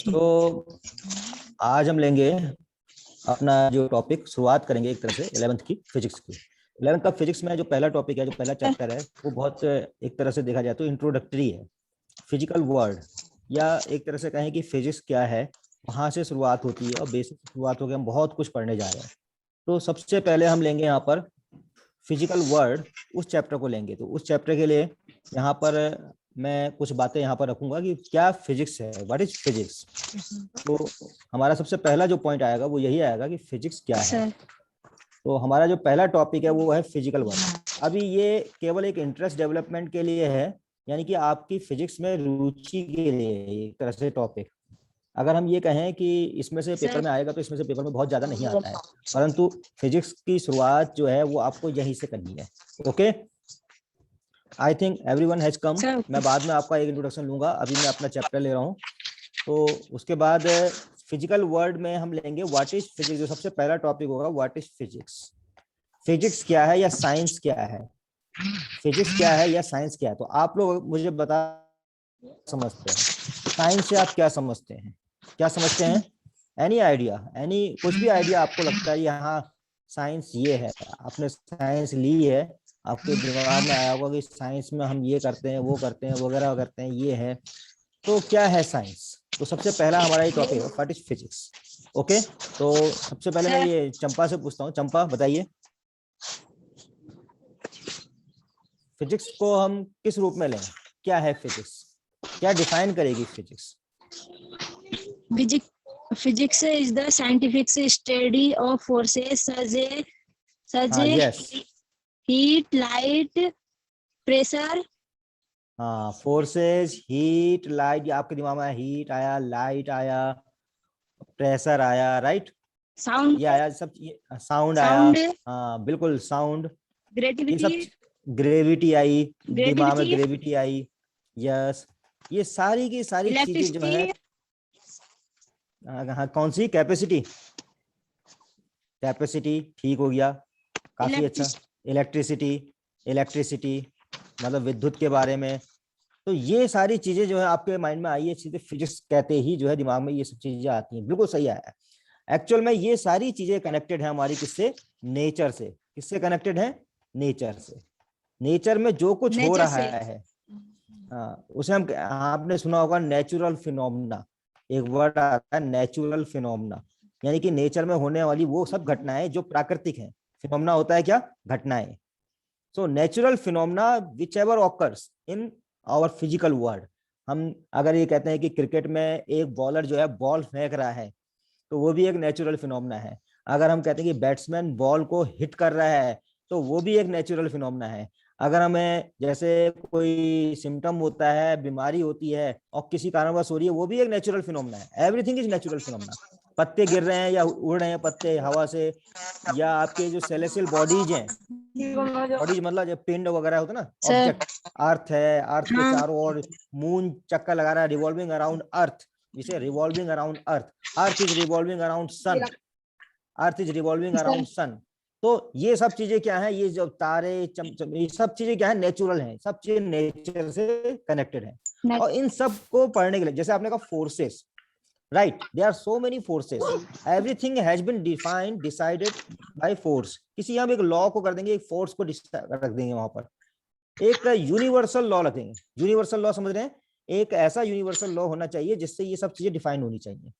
तो आज हम लेंगे अपना जो टॉपिक, शुरुआत करेंगे एक तरह से 11th की फिजिक्स की। 11th का फिजिक्स में जो पहला टॉपिक है, जो पहला चैप्टर है, वो बहुत एक तरह से देखा जाए तो इंट्रोडक्टरी है। फिजिकल वर्ल्ड, या एक तरह से कहें कि फिजिक्स क्या है, वहां से शुरुआत होती है और बेसिक से शुरुआत होकर हम बहुत कुछ पढ़ने जा रहे हैं। तो सबसे पहले हम लेंगे यहाँ पर फिजिकल वर्ल्ड, उस चैप्टर को लेंगे। तो उस चैप्टर के लिए यहाँ पर मैं कुछ बातें यहाँ पर रखूंगा कि क्या फिजिक्स है, व्हाट इज फिजिक्स। तो हमारा सबसे पहला जो पॉइंट आएगा वो यही आएगा कि फिजिक्स क्या है। तो हमारा जो पहला टॉपिक है वो है फिजिकल वर्ल्ड। अभी ये केवल एक इंटरेस्ट डेवलपमेंट के लिए है, यानी कि आपकी फिजिक्स में रुचि के लिए एक तरह से टॉपिक। अगर हम ये कहें कि इसमें से पेपर में आएगा, तो इसमें से पेपर में बहुत ज्यादा नहीं आता है, परंतु फिजिक्स की शुरुआत जो है वो आपको यहीं से करनी है। Okay, I think everyone has come. मैं बाद में आपका एक इंट्रोडक्शन लूंगा, अभी मैं अपना चैप्टर ले रहा हूँ। तो उसके बाद फिजिकल वर्ल्ड में हम लेंगे व्हाट इज फिजिक्स। जो सबसे पहला टॉपिक होगा व्हाट इज फिजिक्स। फिजिक्स क्या है या साइंस क्या है, फिजिक्स क्या है या साइंस क्या है। तो आप लोग मुझे बता समझते हैं, साइंस से आप क्या समझते हैं, क्या समझते हैं? एनी आइडिया, एनी कुछ भी आइडिया आपको लगता है यहाँ साइंस ये है, आपने साइंस ली है, आपके दिमाग में आया होगा कि साइंस में हम ये करते हैं, वो करते हैं, वगैरह करते हैं, ये है। तो क्या है साइंस? तो सबसे पहला हमारा ये टॉपिक है व्हाट इज फिजिक्स। ओके, तो सबसे पहले मैं ये चंपा से पूछता हूँ। चंपा बताइए, फिजिक्स को हम किस रूप में लें, क्या है फिजिक्स, क्या डिफाइन करेगी physics? Physics is the scientific study of forces such yes. heat, light, pressure. हाँ, फोर्सेस, हीट, लाइट। आपके दिमाग में हीट आया, लाइट आया, प्रेशर आया, राइट, साउंड, ये आया, सब साउंड आया। हाँ बिल्कुल, साउंड, ये सब, ग्रेविटी आई, दिमाग में ग्रेविटी आई। यस, ये सारी की सारी चीजें जो है। हाँ, कौन सी? कैपेसिटी, कैपेसिटी ठीक हो गया, काफी अच्छा। इलेक्ट्रिसिटी, इलेक्ट्रिसिटी मतलब विद्युत के बारे में। तो ये सारी चीजें जो है आपके माइंड में आई है, सीधे फिजिक्स कहते ही जो है दिमाग में ये सब चीजें आती हैं। बिल्कुल सही आया। एक्चुअल में ये सारी चीजें कनेक्टेड है हमारी किससे? नेचर से। किससे कनेक्टेड है? नेचर से। नेचर में जो कुछ हो रहा है, हाँ, उसे हम, आपने सुना होगा नेचुरल फिनोमिना, एक वर्ड आता है नेचुरल फिनोमिना, यानी कि नेचर में होने वाली वो सब घटनाएं जो प्राकृतिक हैं। फिनोमिना होता है क्या? घटनाएं। So natural phenomena which ever occurs in our physical world. हम अगर ये कहते हैं कि क्रिकेट में एक बॉलर जो है बॉल फेंक रहा है, तो वो भी एक नेचुरल फिनोमिना है। अगर हम कहते हैं कि बैट्समैन बॉल को हिट कर रहा है, तो वो भी एक नेचुरल फिनोमिना है। अगर हमें जैसे कोई सिम्टम होता है, बीमारी होती है और किसी कारणवश हो रही है, वो भी एक नेचुरल फिनोमिना है। Everything is natural phenomena. पत्ते गिर रहे हैं या उड़ रहे हैं पत्ते हवा से, या आपके जो सेलेस्टियल बॉडीज हैं, बॉडीज मतलब जो पिंड वगैरह होता है ना, ऑब्जेक्ट, अर्थ है, अर्थ के चारों ओर मून चक्कर लगा रहा है, रिवॉल्विंग अराउंड अर्थ, जिसे revolving around earth, earth is revolving around sun, earth is revolving around sun. तो ये सब चीजें क्या है, ये जो तारे चमचम, ये सब चीजें क्या है? नेचुरल हैं, सब चीजें नेचर से कनेक्टेड है। और इन सब को पढ़ने के लिए, जैसे आपने कहा forces, right, there are so many forces, everything has been defined, decided by force. किसी हम एक लॉ को कर देंगे, एक फोर्स को रख देंगे वहां पर, एक यूनिवर्सल लॉ रखेंगे। यूनिवर्सल लॉ समझ रहे हैं? एक ऐसा यूनिवर्सल लॉ होना चाहिए जिससे ये सब चीजें डिफाइन होनी चाहिए।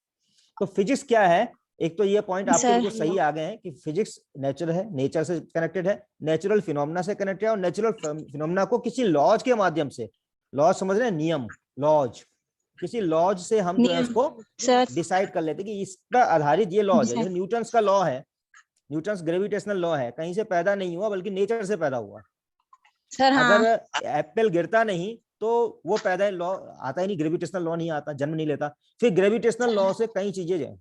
तो फिजिक्स क्या है? एक तो ये पॉइंट आपके बिल्कुल सही आ गए हैं कि फिजिक्स नेचर है, नेचर से कनेक्टेड है, नेचुरल फिनोमेना से कनेक्टेड है, और नेचुरल फिनोमेना को किसी लॉज के माध्यम से, लॉज समझ रहे हैं, नियम, लॉज, किसी लॉज से हम जो है उसको डिसाइड कर लेते हैं कि इस पर आधारित ये लॉज है। जैसे न्यूटन्स का लॉ है, न्यूटन्स ग्रेविटेशनल लॉ है, कहीं से पैदा नहीं हुआ बल्कि नेचर से पैदा हुआ। अगर एप्पल गिरता नहीं तो वो पैदा लॉ आता ही नहीं, ग्रेविटेशनल लॉ नहीं आता, जन्म नहीं लेता। फिर ग्रेविटेशनल लॉ से कई चीजें हैं,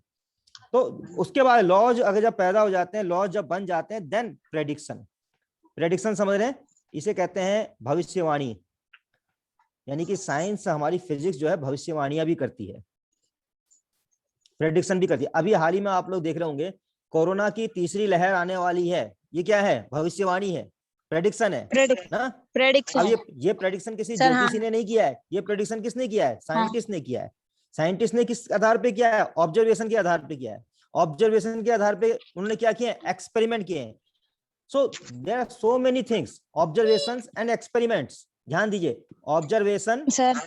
तो उसके बाद लॉज अगर जब पैदा हो जाते हैं, लॉज जब बन जाते हैं, देन प्रेडिक्शन। प्रेडिक्शन समझ रहे हैं? इसे कहते हैं भविष्यवाणी, यानी कि साइंस, हमारी फिजिक्स जो है भविष्यवाणियां भी करती है, प्रेडिक्शन भी करती है। अभी हाल ही में आप लोग देख रहे होंगे कोरोना की तीसरी लहर आने वाली है, ये क्या है? भविष्यवाणी है, प्रेडिक्शन है ना। अब ये प्रेडिक्शन किसी ज्योतिषी ने नहीं किया है, ये प्रेडिक्शन किसने किया है? साइंटिस्ट ने किया है। साइंटिस्ट ने किस आधार पे किया है? ऑब्जर्वेशन के आधार पे किया है। ऑब्जर्वेशन के आधार पे उन्होंने क्या किया? एक्सपेरिमेंट किए हैं। So there are so many things, observations and experiments. ध्यान दीजिए, observation sir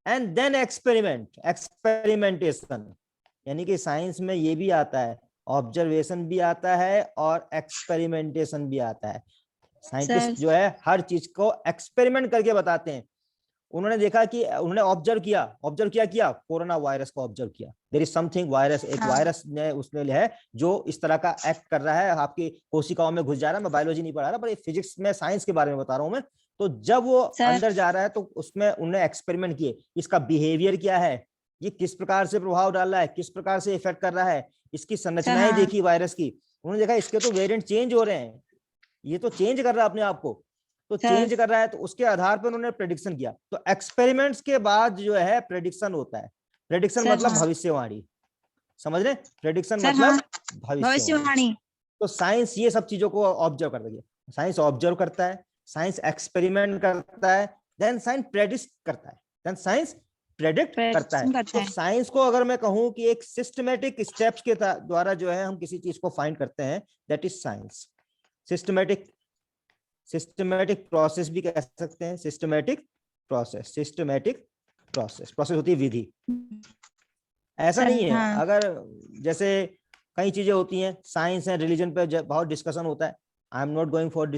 and then experiment, experimentation. यानी कि साइंस में ये भी आता है, ऑब्जर्वेशन भी आता है और एक्सपेरिमेंटेशन भी आता है। साइंटिस्ट जो है हर चीज को एक्सपेरिमेंट करके बताते हैं। उन्होंने देखा कि उन्होंने ऑब्जर्व किया कोरोना वायरस को ऑब्जर्व किया। देयर इज समथिंग वायरस, एक वायरस ने उसने है जो इस तरह का एक्ट कर रहा है, आपकी कोशिकाओं में घुस जा रहा है। मैं बायोलॉजी नहीं पढ़ा रहा, पर ये फिजिक्स में, साइंस के बारे में बता रहा हूं मैं। तो जब वो अंदर जा रहा है तो उसमें उन्होंने एक्सपेरिमेंट किए, इसका बिहेवियर क्या है, ये किस प्रकार से प्रभाव डाल रहा है, किस प्रकार से इफेक्ट कर रहा है, इसकी संरचनाएं देखी वायरस की। उन्होंने देखा इसके तो वेरिएंट चेंज हो रहे हैं, ये तो चेंज कर रहा है अपने आप को, तो चेंज कर रहा है, तो उसके आधार पर उन्होंने प्रेडिक्शन किया। तो एक्सपेरिमेंट्स के बाद जो है प्रेडिक्शन होता है। प्रेडिक्शन मतलब भविष्यवाणी, समझ रहे? प्रेडिक्शन मतलब भविष्यवाणी। तो साइंस ये सब चीजों को ऑब्जर्व करता है। साइंस ऑब्जर्व करता है, साइंस एक्सपेरिमेंट करता है, देन साइंस प्रेडिक्ट करता है, देन साइंस प्रेडिक्ट करता है। तो साइंस को अगर मैं कहूं कि एक सिस्टमेटिक स्टेप्स के द्वारा जो है हम किसी चीज को फाइंड करते हैं, that is science. Systematic process भी कह सकते हैं, सिस्टमेटिक प्रोसेस होती है विधि। ऐसा नहीं है अगर जैसे कई चीजें होती हैं, साइंस एंड रिलीजन पे बहुत डिस्कशन होता है। I am not going for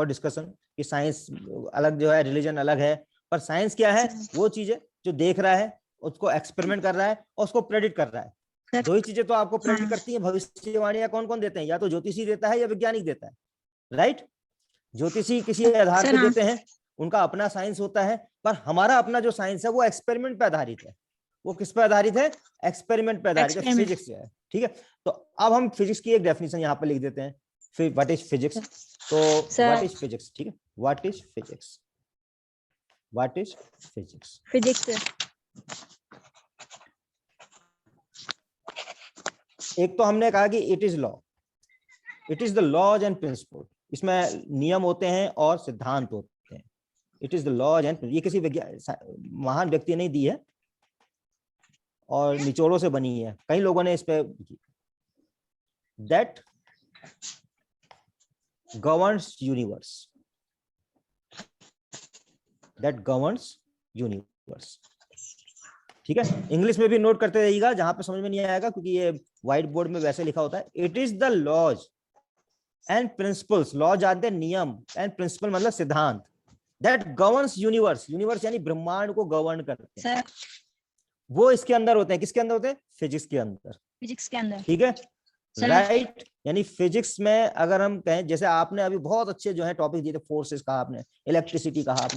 discussion कि साइंस अलग जो है, रिलीजन अलग है। पर साइंस क्या है? वो चीजें जो देख रहा है, उसको एक्सपेरिमेंट कर रहा है और उसको प्रेडिक्ट कर रहा है। दो ही चीजें तो आपको प्रेडिक्ट करती है। भविष्यवाणियां कौन कौन देते हैं? या तो ज्योतिषी देता है या वैज्ञानिक देता है, राइट? ज्योतिषी किसी आधार पे देते हैं, उनका अपना साइंस होता है। पर हमारा अपना जो साइंस है वो एक्सपेरिमेंट पे आधारित है। वो किस पे आधारित है? एक्सपेरिमेंट पे आधारित है, फिजिक्स है। ठीक है, तो अब हम फिजिक्स की एक डेफिनेशन यहाँ पे लिख देते हैं। फिर व्हाट इज फिजिक्स? तो व्हाट इज फिजिक्स? ठीक है, what is physics? What is physics? Physics एक तो हमने कहा कि it is law, it is the laws and principle. इसमें नियम होते हैं और सिद्धांत होते हैं। It is the laws and, ये किसी महान व्यक्ति ने दी है और निचोड़ों से बनी है, कई लोगों ने इस पे। That governs universe, that governs universe. ठीक है, इंग्लिश में भी नोट करते रहिएगा, जहां पे समझ में नहीं आएगा, क्योंकि ये व्हाइट बोर्ड में वैसे लिखा होता है। It is the laws and principles, law जानते हैं नियम, एंड प्रिंसिपल मतलब सिद्धांत, दैट गवर्न्स यूनिवर्स, यूनिवर्स यानी ब्रह्मांड को गवर्न करते हैं, वो इसके अंदर होते हैं। किसके अंदर होते हैं? फिजिक्स के अंदर, फिजिक्स के अंदर। ठीक है, राइट। यानी फिजिक्स में अगर हम कहें, जैसे आपने अभी बहुत अच्छे जो है टॉपिक दिए थे, फोर्सेस कहा आपने, इलेक्ट्रिसिटी कहा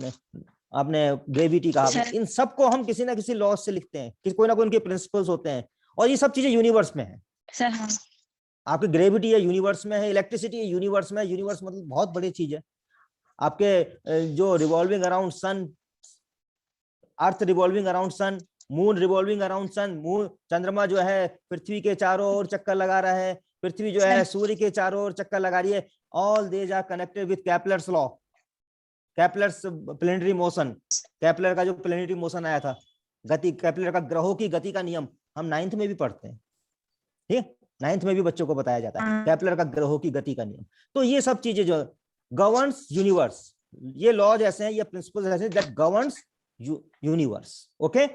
आपने ग्रेविटी कहा, इन सबको हम किसी ना किसी लॉ से लिखते हैं, कोई ना कोई उनके प्रिंसिपल्स होते हैं, और ये सब चीजें यूनिवर्स में है। सर हाँ, आपकी ग्रेविटी है यूनिवर्स में है, इलेक्ट्रिसिटी है यूनिवर्स में है। यूनिवर्स मतलब बहुत बड़ी चीज है। आपके जो revolving around sun, earth revolving around sun, moon revolving around sun, moon चंद्रमा जो है पृथ्वी के चारों ओर चक्कर लगा रहा है, पृथ्वी जो है सूर्य के चारों ओर चक्कर लगा रही है। All these are connected with Kepler's law, Kepler's planetary motion. Kepler का जो प्लेनेटरी मोशन आया था, गति, केपलर का ग्रहों की गति का नियम, हम 9th में भी पढ़ते हैं, ठीक है, 9th में भी बच्चों को बताया जाता है, केपलर का ग्रहों की गति का नियम। तो ये सब चीजें जो गवर्न्स यूनिवर्स, ये लॉज ऐसे हैं, ये प्रिंसिपल्स ऐसे हैं, दैट गवर्न्स यूनिवर्स। ओके,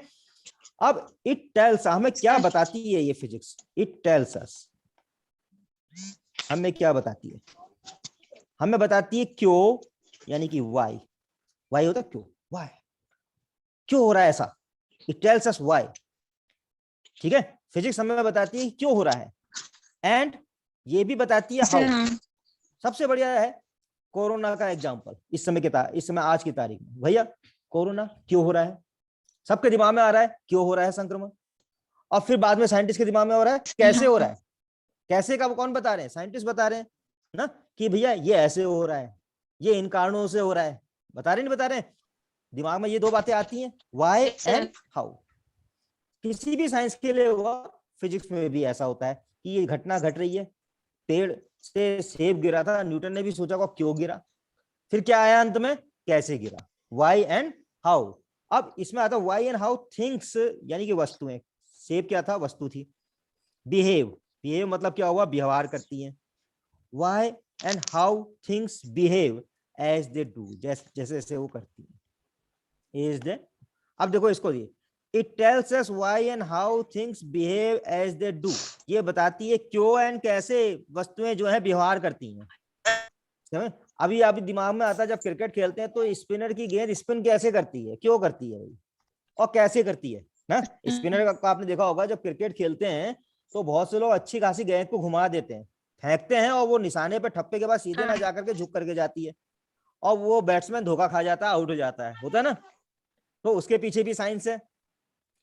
अब इट टेल्स, हमें क्या बताती है ये फिजिक्स? इट टेल्स अस, हमें क्या बताती है? हमें बताती है क्यों, यानी कि वाई। वाई होता क्यों, वाई, क्यों हो रहा है ऐसा। इट टेल्स अस वाई, ठीक है। फिजिक्स हमें बताती है क्यों हो रहा है, एंड ये भी बताती है हाउ। सबसे बढ़िया है कोरोना का एग्जांपल, इस समय आज की तारीख में। भैया कोरोना क्यों हो रहा है? सबके दिमाग में आ रहा है क्यों हो रहा है संक्रमण, और फिर बाद में साइंटिस्ट के दिमाग में हो रहा है कैसे हो रहा है। कैसे का वो कौन बता रहे हैं? साइंटिस्ट बता रहे हैं ना, कि भैया ये ऐसे हो रहा है, ये इन कारणों से हो रहा है। बता रहे नहीं बता रहे? दिमाग में ये दो बातें आती हैं, व्हाई एंड हाउ। किसी भी साइंस के लिए हुआ, फिजिक्स में भी ऐसा होता है कि ये घटना घट रही है। पेड़ से सेब गिरा था, न्यूटन ने भी सोचा क्यों गिरा, फिर क्या आया अंत में, कैसे गिरा, व्हाई एंड हाउ। अब इसमें आता व्हाई एंड हाउ थिंग्स, यानी कि वस्तुएं, शेप क्या था, वस्तु थी। बिहेव, बिहेव मतलब क्या हुआ, व्यवहार करती हैं। Why and how things behave as they do, जैसे जैसे वो करती है, एज दे। अब देखो इसको, it tells us why and how things behave as they do, ये बताती है क्यों एंड कैसे वस्तुएं जो है व्यवहार करती हैं। समझ? अभी अभी दिमाग में आता है, जब क्रिकेट खेलते हैं तो स्पिनर की गेंद स्पिन कैसे करती है, क्यों करती है भाई, और कैसे करती है ना। स्पिनर का आपने देखा होगा, जब क्रिकेट खेलते हैं तो बहुत से लोग अच्छी खासी गेंद को घुमा देते हैं, फेंकते हैं, और वो निशाने पे ठप्पे के बाद सीधे ना जाकर के झुक करके जाती है, और वो बैट्समैन धोखा खा जाता है, आउट हो जाता है, होता है ना। तो उसके पीछे भी साइंस है।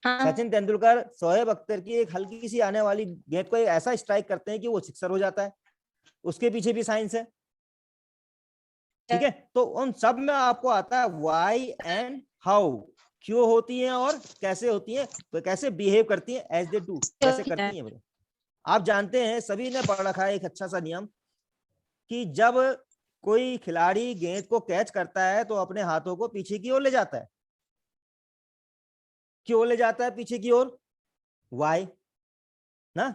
हाँ, सचिन तेंदुलकर शोएब अख्तर की एक हल्की सी आने वाली गेंद को ऐसा स्ट्राइक करते हैं कि वो सिक्सर हो जाता है, उसके पीछे भी साइंस है। ठीक है, तो उन सब में आपको आता है व्हाई एंड हाउ, क्यों होती है और कैसे होती है, तो कैसे बिहेव करती है एज दे डू, कैसे करती है। आप जानते हैं, सभी ने पढ़ रखा है एक अच्छा सा नियम, कि जब कोई खिलाड़ी गेंद को कैच करता है तो अपने हाथों को पीछे की ओर ले जाता है। क्यों ले जाता है पीछे की ओर, वाई ना,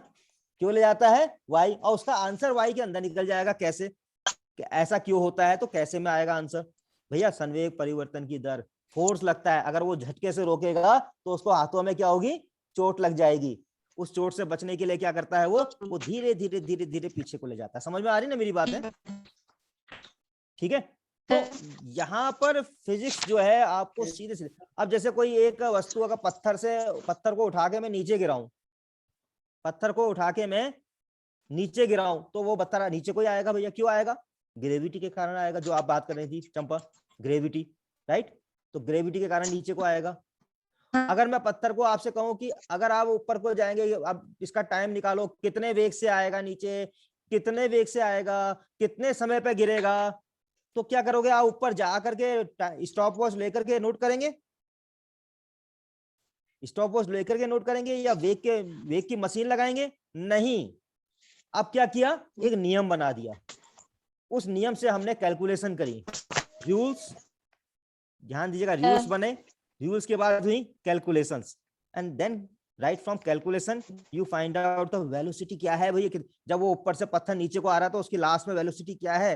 क्यों ले जाता है, वाई, और उसका आंसर वाई के अंदर निकल जाएगा। कैसे, कि ऐसा क्यों होता है, तो कैसे में आएगा आंसर, भैया संवेग परिवर्तन की दर, फोर्स लगता है, अगर वो झटके से रोकेगा तो उसको हाथों में क्या होगी, चोट लग जाएगी। उस चोट से बचने के लिए क्या करता है वो धीरे धीरे धीरे धीरे पीछे को ले जाता है। समझ में आ रही ना मेरी बात है, ठीक है। तो यहाँ पर फिजिक्स जो है आपको सीधे सीधे, अब जैसे कोई एक वस्तु का पत्थर को उठा के मैं नीचे गिराऊं, पत्थर को उठा के मैं नीचे गिराऊं, तो वो पत्थर नीचे को ही आएगा भैया, क्यों आएगा, ग्रेविटी के कारण आएगा, जो आप बात कर रही थी चंपा, ग्रेविटी, राइट। तो ग्रेविटी के कारण नीचे को आएगा। अगर मैं पत्थर को आपसे कहूं कि अगर आप ऊपर को जाएंगे, अब इसका टाइम निकालो, कितने वेग से आएगा नीचे, कितने वेग से आएगा, कितने समय पे गिरेगा, तो क्या करोगे आप, ऊपर जा करके स्टॉप वॉच लेकर के नोट करेंगे, स्टॉप वॉच लेकर के नोट करेंगे, या वेग की मशीन लगाएंगे, नहीं। अब क्या किया, एक नियम बना दिया, उस नियम से हमने कैलकुलेशन करी, रूल्स, ध्यान दीजिएगा, रूल्स बने, रूल्स के बाद हुई calculations, and then right from calculation you find out the velocity क्या है भैया, जब वो ऊपर से पत्थर नीचे को आ रहा है तो उसकी लास्ट में वेलोसिटी क्या है,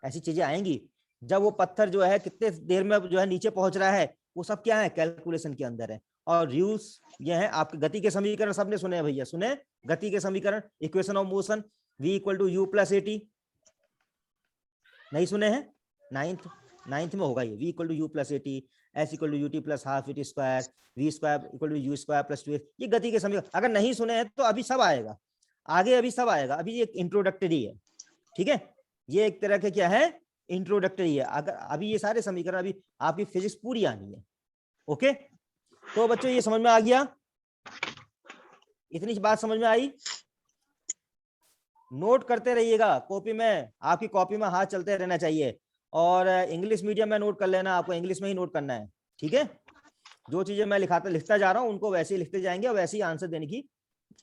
ऐसी चीजें आएंगी। जब वो पत्थर जो है कितने देर में जो है नीचे पहुंच रहा है, वो सब क्या है, कैलकुलेशन के अंदर है। और रूल्स ये है आपके गति के समीकरण, सबने सुने भैया, सुने गति के समीकरण, equation of motion, v equal to u plus a t, नहीं सुने हैं, नाइन्थ में होगा ये, v equal to u plus a t, S equal to u t plus half at square, v square equal to u square plus 2, ये गति के समीकरण। अगर नहीं सुने हैं तो अभी सब आएगा आगे, अभी सब आएगा, अभी ये इंट्रोडक्टरी है, ठीक है, ये एक तरह के क्या है, इंट्रोडक्टरी है। अगर अभी ये सारे समीकरण, अभी आपकी फिजिक्स पूरी आनी है। ओके, तो बच्चों ये समझ में आ गया, इतनी बात समझ में आई। नोट करते रहिएगा कॉपी में, आपकी कॉपी में हाथ चलते रहना चाहिए, और इंग्लिश मीडियम में नोट कर लेना, आपको इंग्लिश में ही नोट करना है, ठीक है। जो चीजें मैं लिखता जा रहा हूँ उनको वैसे ही लिखते जाएंगे, और वैसे ही आंसर देने की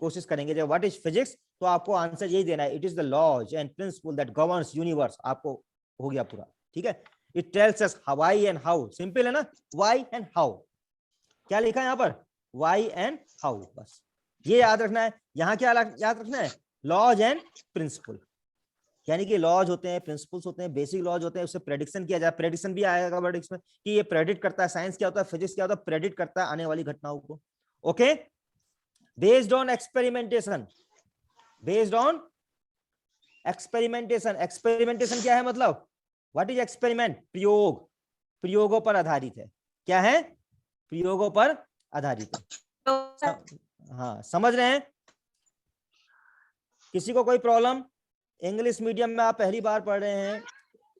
कोशिश करेंगे। जब व्हाट इज फिजिक्स, तो आपको आंसर यही देना है, it is the laws and principle that governs universe, आपको हो गया पूरा, ठीक है। It tells us why and how, simple है ना, व्हाई एंड हाउ, क्या लिखा है यहाँ पर, व्हाई एंड हाउ, बस ये याद रखना है। यहाँ क्या याद रखना है, लॉज एंड प्रिंसिपल, यानी कि लॉज होते हैं, प्रिंसिपल्स होते हैं, बेसिक लॉज होते हैं, उससे प्रेडिक्शन किया जाए, प्रेडिक्शन भी आएगा वर्ड में, कि ये प्रेडिक्ट करता है, साइंस क्या होता है, फिजिक्स क्या होता है, प्रेडिक्ट करता है आने वाली घटनाओं को। Okay, based on experimentation, based on experimentation, experimentation क्या है, मतलब व्हाट इज एक्सपेरिमेंट, प्रयोग, प्रयोगों पर आधारित है, क्या है, प्रयोगों पर आधारित है। हाँ, समझ रहे हैं, किसी को कोई प्रॉब्लम, इंग्लिश मीडियम में आप पहली बार पढ़ रहे हैं,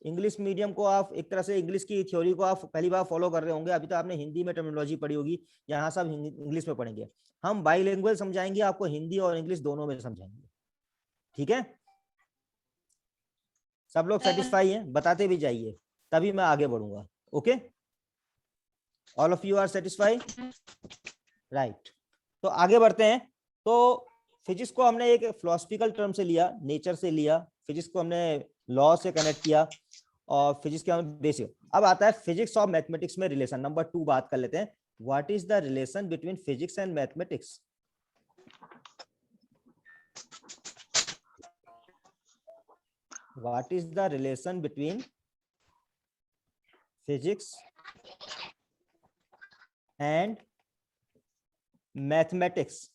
इंग्लिश मीडियम को आप एक तरह से इंग्लिश की थ्योरी को आप पहली बार फॉलो कर रहे होंगे, अभी तो आपने हिंदी में टर्मिनोलॉजी पढ़ी होगी, यहाँ सब इंग्लिश में पढ़ेंगे, हम बाइलिंगुअल समझाएंगे आपको, हिंदी और इंग्लिश दोनों में समझाएंगे, ठीक है। सब लोग सेटिस्फाई हैं, बताते भी जाइए, तभी मैं आगे बढ़ूंगा। Okay, all of you are satisfy, right. तो आगे बढ़ते हैं। तो फिजिक्स को हमने एक फिलोसफिकल टर्म से लिया, नेचर से लिया, फिजिक्स को हमने लॉ से कनेक्ट किया, और फिजिक्स के बेसिक। अब आता है फिजिक्स और मैथमेटिक्स में रिलेशन। नंबर 2 बात कर लेते हैं, what is the relation between physics and mathematics. What is the relation between physics and mathematics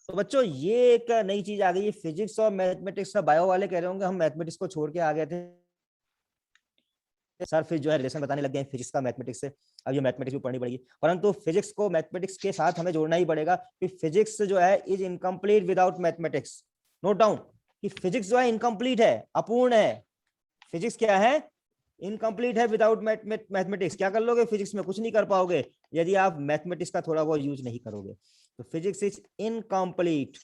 तो बच्चों ये एक नई चीज आ गई है, फिजिक्स और मैथमेटिक्स का। बायो वाले कह रहे होंगे हम मैथमेटिक्स को छोड़ के आ गए थे सर, फिर जो है रिलेशन बताने लग गए फिजिक्स का मैथमेटिक्स से, अब ये मैथमेटिक्स भी पढ़नी पड़ेगी। परंतु फिजिक्स को मैथमेटिक्स के साथ हमें जोड़ना ही पड़ेगा कि फिजिक्स जो है is incomplete without mathematics. Note down कि फिजिक्स जो है इनकम्प्लीट है, अपूर्ण है। फिजिक्स क्या है? इनकम्प्लीट है विदाउट मैथमेटिक्स। क्या कर लोगे फिजिक्स में? कुछ नहीं कर पाओगे यदि आप मैथमेटिक्स का थोड़ा बहुत यूज नहीं करोगे। तो physics is incomplete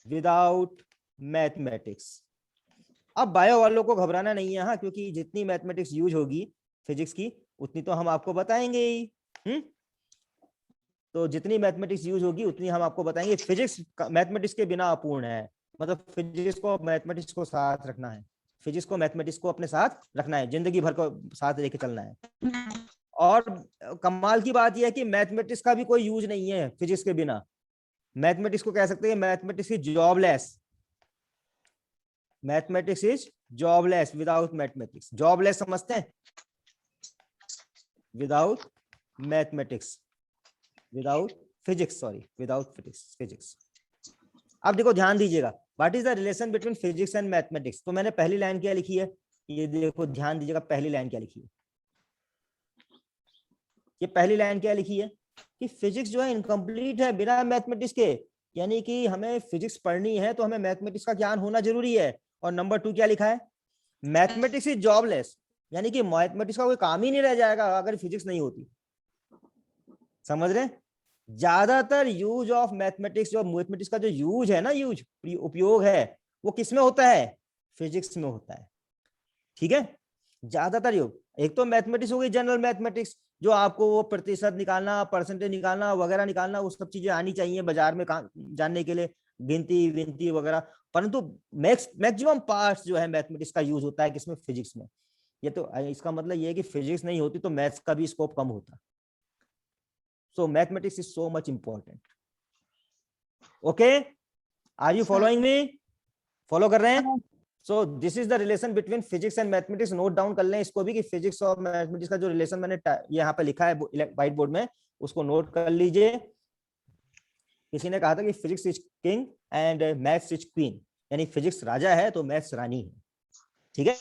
without mathematics. अब बायो वालों को घबराना नहीं है, हाँ, क्योंकि जितनी मैथमेटिक्स यूज होगी फिजिक्स की उतनी तो हम आपको बताएंगे ही। तो जितनी मैथमेटिक्स यूज होगी उतनी हम आपको बताएंगे। फिजिक्स मैथमेटिक्स के बिना अपूर्ण है, मतलब फिजिक्स को मैथमेटिक्स को साथ रखना है, फिजिक्स को मैथमेटिक्स को अपने साथ रखना है, जिंदगी भर को साथ लेके चलना है। और कमाल की बात यह है कि मैथमेटिक्स का भी कोई यूज नहीं है फिजिक्स के बिना। मैथमेटिक्स को कह सकते हैं mathematics is jobless. Mathematics is jobless without mathematics. Jobless समझते हैं? Without mathematics, without physics, sorry without physics. अब देखो ध्यान दीजिएगा, what is the relation between physics and mathematics. तो मैंने पहली लाइन क्या लिखी है, ये देखो ध्यान दीजिएगा, पहली लाइन क्या लिखी है। ये पहली लाइन क्या लिखी है कि फिजिक्स जो है इनकम्प्लीट है बिना मैथमेटिक्स के, यानी कि हमें फिजिक्स पढ़नी है तो हमें मैथमेटिक्स का ज्ञान होना जरूरी है। और नंबर 2 क्या लिखा है? मैथमेटिक्स इज जॉबलेस, यानी कि मैथमेटिक्स का कोई काम ही नहीं रह जाएगा अगर फिजिक्स नहीं होती। समझ रहे? ज्यादातर यूज ऑफ मैथमेटिक्स, जो मैथमेटिक्स का जो यूज है ना, यूज उपयोग है, वो किसमें होता है? फिजिक्स में होता है। ठीक है, ज्यादातर योग। एक तो मैथमेटिक्स हो गई जनरल मैथमेटिक्स, जो आपको वो प्रतिशत निकालना, परसेंटेज निकालना वगैरह निकालना, वो सब चीजें आनी चाहिए बाजार में जानने के लिए, गिनती विनती वगैरह। परंतु मैक्सिमम पार्ट्स जो है मैथमेटिक्स का यूज होता है किसमें? फिजिक्स में। ये तो इसका मतलब ये है कि फिजिक्स नहीं होती तो मैथ्स का भी स्कोप कम होता। So mathematics is so much important. Okay, are you following me? Follow कर रहे हैं? So this is the relation between physics and mathematics. Note down कर लें इसको भी कि फिजिक्स और मैथमेटिक्स का जो रिलेशन मैंने यहाँ पे लिखा है व्हाइट बोर्ड में, उसको नोट कर लीजिए। किसी ने कहा था कि physics is king and maths is queen, यानी फिजिक्स राजा है तो मैथ्स रानी है। ठीक है,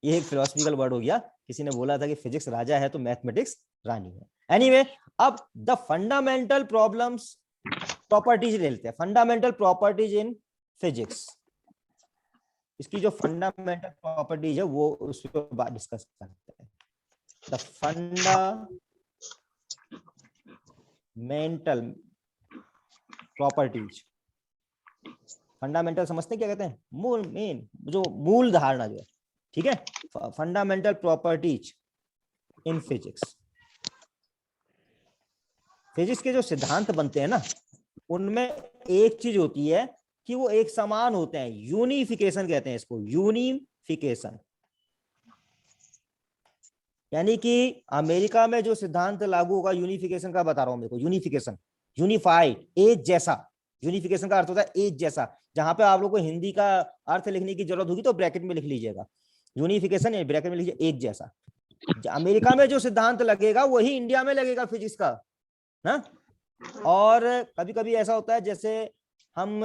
ये एक फिलोसफिकल वर्ड हो गया। किसी ने बोला था कि फिजिक्स राजा है तो मैथमेटिक्स रानी है। एनीवे, अब द फंडामेंटल प्रॉब्लम्स प्रॉपर्टीज ले लेते हैं। फंडामेंटल प्रॉपर्टीज इन फिजिक्स, इसकी जो फंडामेंटल प्रॉपर्टीज है वो उसके बाद डिस्कस करते हैं। द फंडामेंटल प्रॉपर्टीज, फंडामेंटल समझते हैं क्या कहते हैं? मूल, मेन, जो मूल धारणा जो है। ठीक है, fundamental properties in physics. Physics के जो सिद्धांत बनते हैं ना, उनमें एक चीज होती है कि वो एक समान होते हैं। यूनिफिकेशन कहते हैं इसको, यूनिफिकेशन। यानी कि अमेरिका में जो सिद्धांत लागू होगा यूनिफिकेशन का, बता रहा हूं मेरे को, यूनिफिकेशन, यूनिफाइड, एक जैसा। यूनिफिकेशन का अर्थ होता है एक जैसा। जहां पे आप लोग को हिंदी का अर्थ लिखने की जरूरत होगी तो ब्रैकेट में लिख लीजिएगा, यूनिफिकेशन ब्रैकेट में लिखिए, एक जैसा। अमेरिका में जो सिद्धांत लगेगा वही इंडिया में लगेगा फिजिक्स का ना। और कभी कभी ऐसा होता है जैसे हम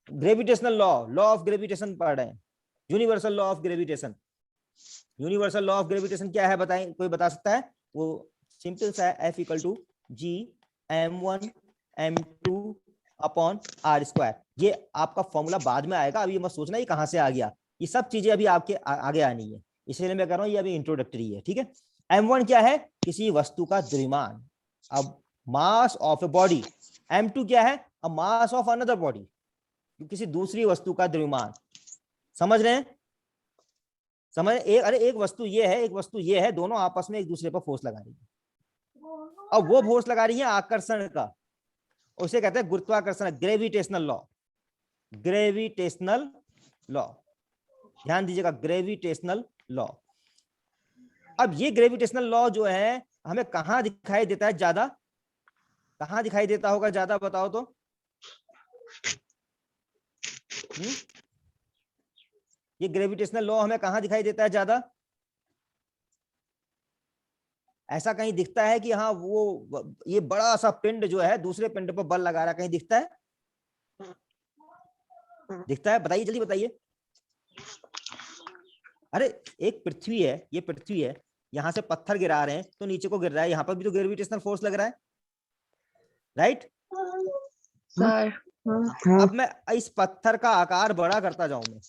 ग्रेविटेशनल लॉ ऑफ ग्रेविटेशन पढ़ रहे हैं, universal law of gravitation. Universal law of gravitation क्या है बताएं, कोई बता सकता है? वो सिंपल सा है, F=G(m1m2)/r²। ये आपका फॉर्मूला बाद में आएगा, अभी मत सोचना ये कहां से आ गया। ये सब चीजें अभी आपके आगे आनी है, इसलिए मैं कह रहा हूं ये अभी इंट्रोडक्टरी है। ठीक है, m1 क्या है? किसी वस्तु का द्रव्यमान, अब mass of a body. m2 क्या है? अ मास ऑफ अनदर बॉडी, किसी दूसरी वस्तु का द्रव्यमान। समझ रहे हैं? समझ? एक वस्तु ये है, एक वस्तु ये है, दोनों आपस में एक दूसरे पर फोर्स लगा रही है। अब वो फोर्स लगा रही है आकर्षण का, उसे कहते हैं गुरुत्वाकर्षण, ग्रेविटेशनल लॉ। ग्रेविटेशनल लॉ, ध्यान दीजिएगा, ग्रेविटेशनल लॉ। अब ये ग्रेविटेशनल लॉ जो है हमें कहां दिखाई देता है ज्यादा, कहां दिखाई देता होगा ज्यादा, बताओ तो। ये ग्रेविटेशनल लॉ हमें कहां दिखाई देता है ज्यादा? ऐसा कहीं दिखता है कि हाँ वो ये बड़ा सा पिंड जो है दूसरे पिंड पर बल लगा रहा है, कहीं दिखता है? दिखता है? बताइए, जल्दी बताइए। अरे एक पृथ्वी है, ये पृथ्वी है, यहां से पत्थर गिरा रहे हैं तो नीचे को गिर रहा है, यहाँ पर भी तो ग्रेविटेशनल फोर्स लग रहा है, राइट? सर अब मैं इस पत्थर का आकार बड़ा करता जाऊं, मैं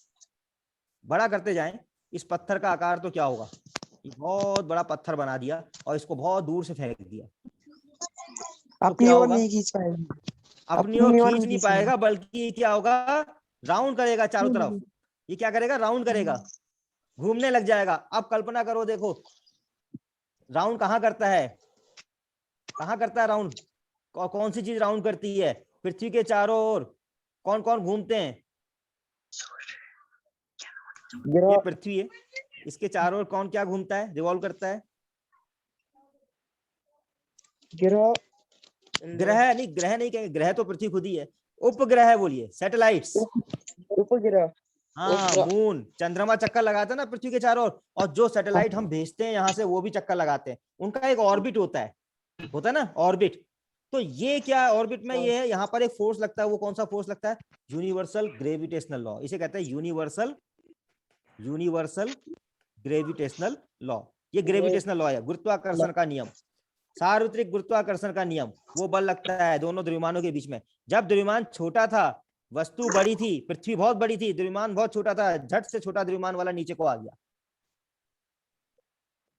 बड़ा करते जाएं इस पत्थर का आकार, तो क्या होगा? बहुत बड़ा पत्थर बना दिया और इसको बहुत दूर से फेंक दिया, तो अपनी क्या ओर होगा? नहीं खींच पाएगी, अपनी ओर खींच नहीं पाएगा, बल्कि क्या होगा? राउंड करेगा चारों तरफ। ये क्या करेगा? राउंड करेगा, घूमने लग जाएगा। अब कल्पना करो, देखो राउंड कहाँ करता है, कहाँ करता है राउंड? कौन सी चीज राउंड करती है? पृथ्वी के चारों ओर कौन कौन घूमते हैं? ये पृथ्वी है, इसके चारों ओर कौन क्या घूमता है, रिवॉल्व करता है? ग्रह ग्रह नहीं, ग्रह नहीं कहेंगे, ग्रह तो पृथ्वी खुद ही है। उपग्रह बोलिए, सैटेलाइट्स। उपग्रह, हाँ, मून, चंद्रमा चक्कर लगाता है ना पृथ्वी के चारों ओर, और जो सैटेलाइट हम भेजते हैं यहाँ से वो भी चक्कर लगाते हैं, उनका एक ऑर्बिट होता है ना, ऑर्बिट। तो ये क्या ऑर्बिट में ये है, यहाँ पर एक फोर्स लगता है, वो कौन सा फोर्स लगता है? यूनिवर्सल ग्रेविटेशनल लॉ, इसे कहते हैं यूनिवर्सल ग्रेविटेशनल लॉ। ये ग्रेविटेशनल लॉ है, गुरुत्वाकर्षण का नियम, सार्वत्रिक गुरुत्वाकर्षण का नियम। वो बल लगता है दोनों द्रव्यमानों के बीच में। जब द्रव्यमान छोटा था, वस्तु बड़ी थी, पृथ्वी बहुत बड़ी थी, द्रव्यमान बहुत छोटा था, झट से छोटा द्रव्यमान वाला नीचे को आ गया,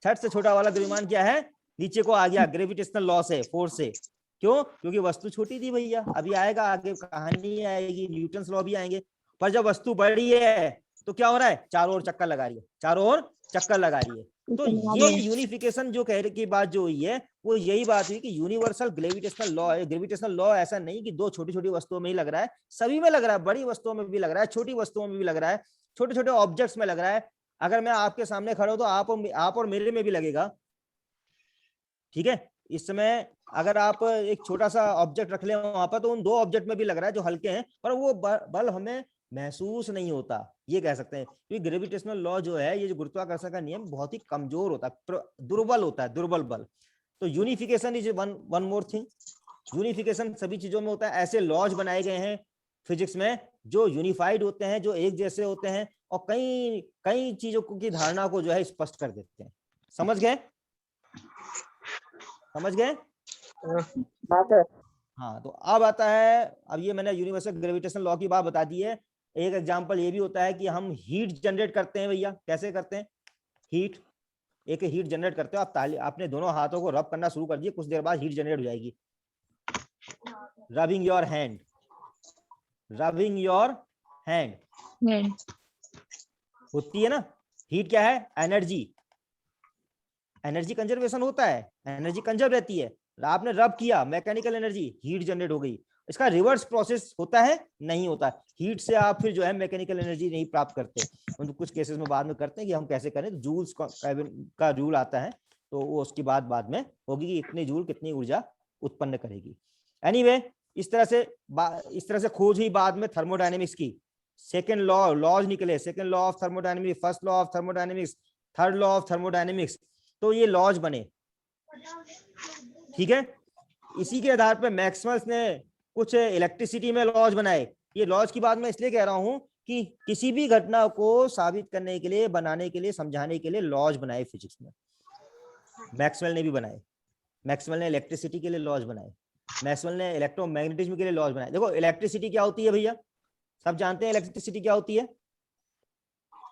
झट से छोटा वाला द्रव्यमान क्या है? नीचे को आ गया, ग्रेविटेशनल लॉ से, फोर्स से। क्यों? क्योंकि वस्तु छोटी थी भैया। अभी आएगा आगे कहानी आएगी, न्यूटन लॉ भी आएंगे। पर जब वस्तु बड़ी है तो क्या हो रहा है? चारों ओर चक्कर लगा रही है, चारों ओर चक्कर लगा रही है। तो ये यूनिफिकेशन जो कहने की बात जो हुई है, वो यही बात हुई कि यूनिवर्सल ग्रेविटेशनल लॉ है। ग्रेविटेशनल लॉ ऐसा नहीं कि दो छोटी छोटी वस्तुओं में ही लग रहा है, सभी में लग रहा है, बड़ी वस्तुओं में भी लग रहा है, छोटी वस्तुओं में भी लग रहा है, छोटे छोटे ऑब्जेक्ट्स में लग रहा है। अगर मैं आपके सामने खड़ा हूं तो आप और मेरे में भी लगेगा, ठीक है? इस समय अगर आप एक छोटा सा ऑब्जेक्ट रख ले वहां पर, तो उन दो ऑब्जेक्ट में भी लग रहा है जो हल्के हैं, पर वो बल हमें महसूस नहीं होता, ये कह सकते हैं। क्योंकि ग्रेविटेशनल लॉ जो है, ये जो गुरुत्वाकर्षण का नियम बहुत ही कमजोर होता है, दुर्बल होता है, दुर्बल बल। तो unification is one more thing. Unification सभी चीजों में होता है। ऐसे लॉज बनाए गए हैं फिजिक्स में जो यूनिफाइड होते हैं, जो एक जैसे होते हैं, और कई कई चीजों की धारणा को जो है स्पष्ट कर देते हैं। समझ गए? समझ गए? हाँ, तो अब आता है, अब ये मैंने यूनिवर्सल ग्रेविटेशनल लॉ की बात बता दी है। एक एग्जांपल ये भी होता है कि हम हीट जनरेट करते हैं भैया। कैसे करते हैं? हीट जनरेट करते हो आप। आपने दोनों हाथों को रब करना शुरू कर दिए, कुछ देर बाद हीट जनरेट हो जाएगी। Rubbing your hand, rubbing your hand होती है ना। हीट क्या है? एनर्जी, एनर्जी कंजर्वेशन होता है, एनर्जी कंजर्व रहती है। आपने रब किया, मैकेनिकल एनर्जी, हीट जनरेट हो गई। इसका रिवर्स प्रोसेस होता है? नहीं होता। हीट से आप फिर जो है मैकेनिकल एनर्जी नहीं प्राप्त करते। तो कुछ केसेस में बाद में करते हैं कि हम कैसे करें, तो जूल्स का रूल आता है, तो वो उसकी बात बाद में होगी कि इतने जूल कितनी ऊर्जा उत्पन्न करेगी। एनीवे, इस तरह से खोज हुई बाद में थर्मोडायनेमिक्स की। सेकेंड लॉज निकले, second law of thermodynamics, first law of thermodynamics, third law of thermodynamics. तो ये लॉज बने, ठीक है। इसी के आधार पर मैक्सवेल्स ने कुछ इलेक्ट्रिसिटी में लॉज बनाए। ये लॉज की बात मैं इसलिए कह रहा हूं कि किसी भी घटना को साबित करने के लिए, बनाने के लिए, समझाने के लिए लॉज बनाए फिजिक्स में। मैक्सवेल ने भी बनाए। मैक्सवेल ने इलेक्ट्रिसिटी के लिए लॉज बनाए, मैक्सवेल ने इलेक्ट्रोमैग्नेटिज्म के लिए लॉज बनाए। देखो इलेक्ट्रिसिटी क्या होती है भैया, सब जानते हैं इलेक्ट्रिसिटी क्या होती है।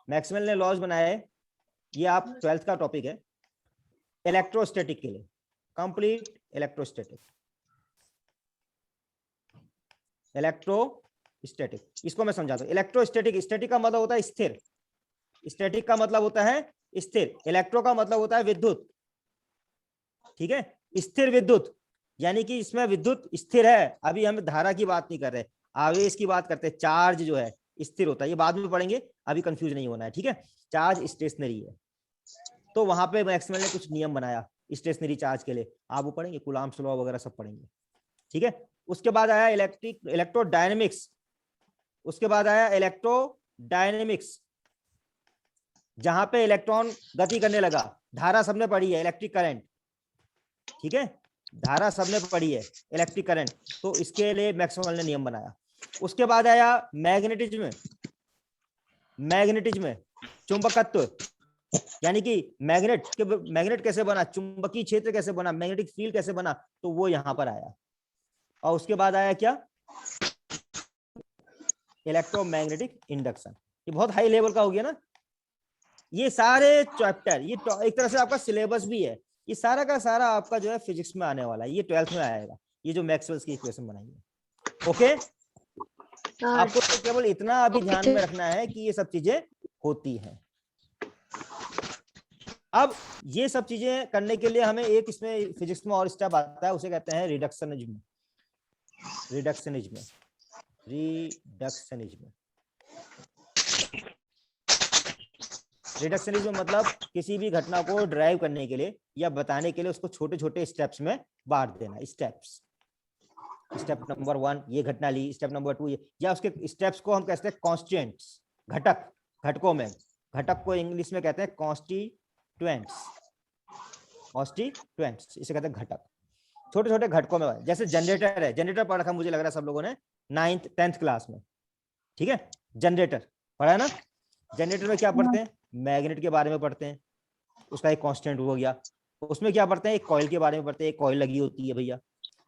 मैक्सवेल ने लॉज बनाए, ये आप 12th का टॉपिक है। इलेक्ट्रोस्टैटिक के लिए, कंप्लीट इलेक्ट्रोस्टैटिक, इलेक्ट्रोस्टैटिक, इसको मैं समझाता हूं। इलेक्ट्रोस्टैटिक, स्टैटिक का मतलब होता है स्थिर, स्टैटिक का मतलब होता है स्थिर, इलेक्ट्रो का मतलब होता है विद्युत, ठीक है। स्थिर विद्युत यानी कि इसमें विद्युत स्थिर है। अभी हम धारा की बात नहीं कर रहे, आवेश की बात करते हैं, चार्ज जो है स्थिर होता है, ये बाद में पढ़ेंगे, अभी कंफ्यूज नहीं होना है, ठीक है। चार्ज स्टेशनरी है, तो वहां पे मैक्सवेल ने कुछ नियम बनाया स्टेशनरी चार्ज के लिए, आप वो पढ़ेंगे, कूलॉम्स लॉ वगैरह सब पढ़ेंगे, ठीक है। उसके बाद आया इलेक्ट्रोडायनेमिक्स, उसके बाद आया इलेक्ट्रोडायनेमिक्स, जहां पे इलेक्ट्रॉन गति करने लगा। धारा सबने पढ़ी है, इलेक्ट्रिक करंट, ठीक है, धारा सबने पढ़ी है, इलेक्ट्रिक करंट, तो इसके लिए मैक्सवेल ने नियम बनाया। उसके बाद आया मैग्नेटिज्म, मैग्नेटिज्म चुंबकत्व, यानी कि मैग्नेट कैसे बना, चुंबकीय क्षेत्र कैसे बना, मैग्नेटिक फील्ड कैसे बना, तो वो यहां पर आया। और उसके बाद आया क्या, इलेक्ट्रोमैग्नेटिक इंडक्शन। ये बहुत हाई लेवल का हो गया ना, ये सारे चैप्टर, ये एक तरह से आपका सिलेबस भी है, ये सारा का सारा आपका जो है फिजिक्स में आने वाला है, ये 12th में आएगा, ये जो मैक्सवेल्स की इक्वेशन बनाई है। ओके, आपको तो केवल इतना अभी ध्यान में रखना है कि ये सब चीजें होती हैं। अब ये सब चीजें करने के लिए हमें एक इसमें फिजिक्स में और स्टेप आता है, उसे कहते हैं रिडक्शनिज्म। रिडक्शनिज्म, रिडक्शनिज्म, रिडक्शनिज्म मतलब किसी भी घटना को ड्राइव करने के लिए या बताने के लिए उसको छोटे छोटे स्टेप्स में बांट देना। स्टेप्स, स्टेप नंबर 1 ये घटना ली, स्टेप नंबर 2 ये, या उसके स्टेप्स को हम कहते हैं कॉन्स्टिट्यूएंट्स, घटक, घटकों में, घटक को इंग्लिश में कहते हैं कॉन्स्टिट्यूएंट्स, कॉन्स्टिट्यूएंट्स इसे कहते हैं घटक, छोटे छोटे घटकों में। जैसे जनरेटर है, जनरेटर पढ़ रखा मुझे लग रहा है सब लोगों ने 9th 10th क्लास में, ठीक है, जनरेटर पढ़ा है ना। जनरेटर में क्या पढ़ते हैं, मैग्नेट के बारे में पढ़ते हैं, उसका एक कांस्टेंट हो गया। उसमें क्या पढ़ते हैं, एक कॉइल के बारे में पढ़ते हैं, एक कॉइल लगी होती है भैया।